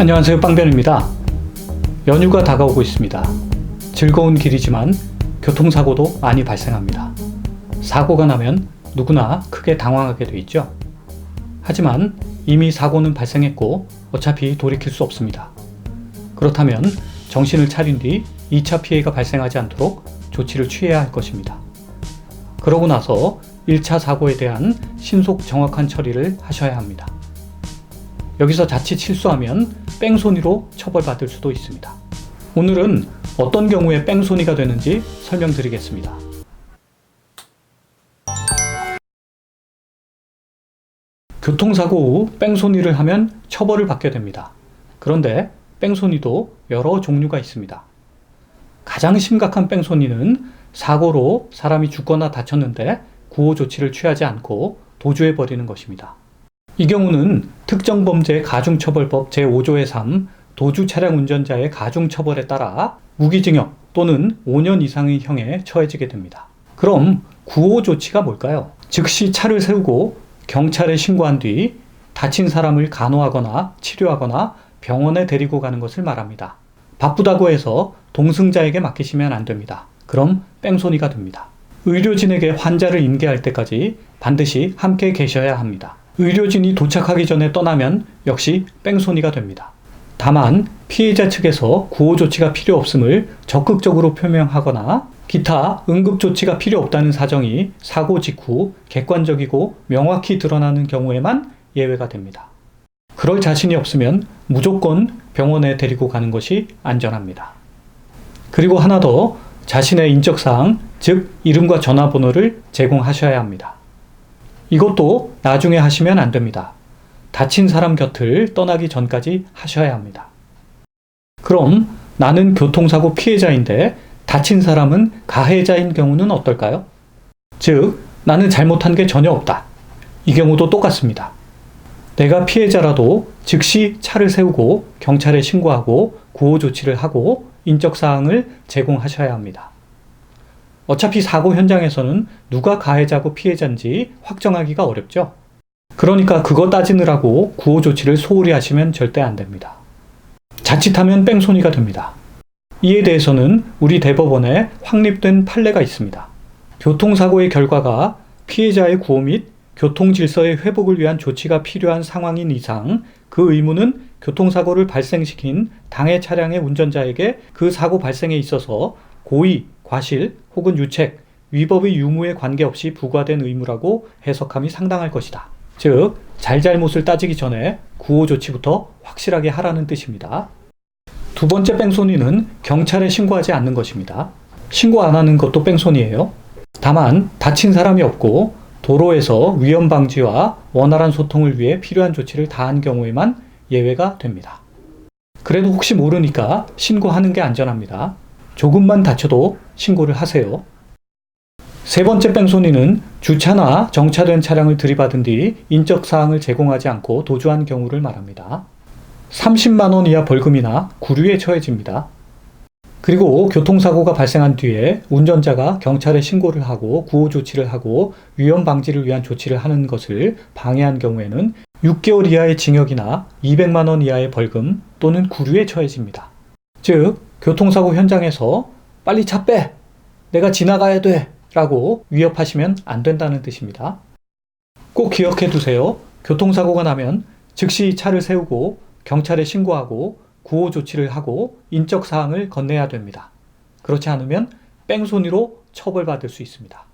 안녕하세요, 빵변입니다. 연휴가 다가오고 있습니다. 즐거운 길이지만 교통사고도 많이 발생합니다. 사고가 나면 누구나 크게 당황하게 돼 있죠. 하지만 이미 사고는 발생했고 어차피 돌이킬 수 없습니다. 그렇다면 정신을 차린 뒤 2차 피해가 발생하지 않도록 조치를 취해야 할 것입니다. 그러고 나서 1차 사고에 대한 신속 정확한 처리를 하셔야 합니다. 여기서 자칫 실수하면 뺑소니로 처벌받을 수도 있습니다. 오늘은 어떤 경우에 뺑소니가 되는지 설명드리겠습니다. 교통사고 후 뺑소니를 하면 처벌을 받게 됩니다. 그런데 뺑소니도 여러 종류가 있습니다. 가장 심각한 뺑소니는 사고로 사람이 죽거나 다쳤는데 구호 조치를 취하지 않고 도주해버리는 것입니다. 이 경우는 특정범죄 가중처벌법 제5조의 3 도주 차량 운전자의 가중처벌에 따라 무기징역 또는 5년 이상의 형에 처해지게 됩니다. 그럼 구호 조치가 뭘까요? 즉시 차를 세우고 경찰에 신고한 뒤 다친 사람을 간호하거나 치료하거나 병원에 데리고 가는 것을 말합니다. 바쁘다고 해서 동승자에게 맡기시면 안 됩니다. 그럼 뺑소니가 됩니다. 의료진에게 환자를 인계할 때까지 반드시 함께 계셔야 합니다. 의료진이 도착하기 전에 떠나면 역시 뺑소니가 됩니다. 다만 피해자 측에서 구호 조치가 필요 없음을 적극적으로 표명하거나 기타 응급 조치가 필요 없다는 사정이 사고 직후 객관적이고 명확히 드러나는 경우에만 예외가 됩니다. 그럴 자신이 없으면 무조건 병원에 데리고 가는 것이 안전합니다. 그리고 하나 더, 자신의 인적사항, 즉 이름과 전화번호를 제공하셔야 합니다. 이것도 나중에 하시면 안 됩니다. 다친 사람 곁을 떠나기 전까지 하셔야 합니다. 그럼 나는 교통사고 피해자인데 다친 사람은 가해자인 경우는 어떨까요? 즉, 나는 잘못한 게 전혀 없다. 이 경우도 똑같습니다. 내가 피해자라도 즉시 차를 세우고 경찰에 신고하고 구호 조치를 하고 인적사항을 제공하셔야 합니다. 어차피 사고 현장에서는 누가 가해자고 피해자인지 확정하기가 어렵죠. 그러니까 그거 따지느라고 구호 조치를 소홀히 하시면 절대 안 됩니다. 자칫하면 뺑소니가 됩니다. 이에 대해서는 우리 대법원에 확립된 판례가 있습니다. 교통사고의 결과가 피해자의 구호 및 교통질서의 회복을 위한 조치가 필요한 상황인 이상 그 의무는 교통사고를 발생시킨 당해 차량의 운전자에게 그 사고 발생에 있어서 고의, 과실 혹은 유책, 위법의 유무에 관계없이 부과된 의무라고 해석함이 상당할 것이다. 즉, 잘잘못을 따지기 전에 구호 조치부터 확실하게 하라는 뜻입니다. 두 번째 뺑소니는 경찰에 신고하지 않는 것입니다. 신고 안 하는 것도 뺑소니예요. 다만 다친 사람이 없고 도로에서 위험 방지와 원활한 소통을 위해 필요한 조치를 다한 경우에만 예외가 됩니다. 그래도 혹시 모르니까 신고하는 게 안전합니다. 조금만 다쳐도 신고를 하세요. 세 번째 뺑소니는 주차나 정차된 차량을 들이받은 뒤 인적사항을 제공하지 않고 도주한 경우를 말합니다. 30만 원 이하 벌금이나 구류에 처해집니다. 그리고 교통사고가 발생한 뒤에 운전자가 경찰에 신고를 하고 구호 조치를 하고 위험 방지를 위한 조치를 하는 것을 방해한 경우에는 6개월 이하의 징역이나 200만 원 이하의 벌금 또는 구류에 처해집니다. 즉, 교통사고 현장에서 빨리 차 빼! 내가 지나가야 돼! 라고 위협하시면 안 된다는 뜻입니다. 꼭 기억해 두세요. 교통사고가 나면 즉시 차를 세우고 경찰에 신고하고 구호 조치를 하고 인적사항을 건네야 됩니다. 그렇지 않으면 뺑소니로 처벌받을 수 있습니다.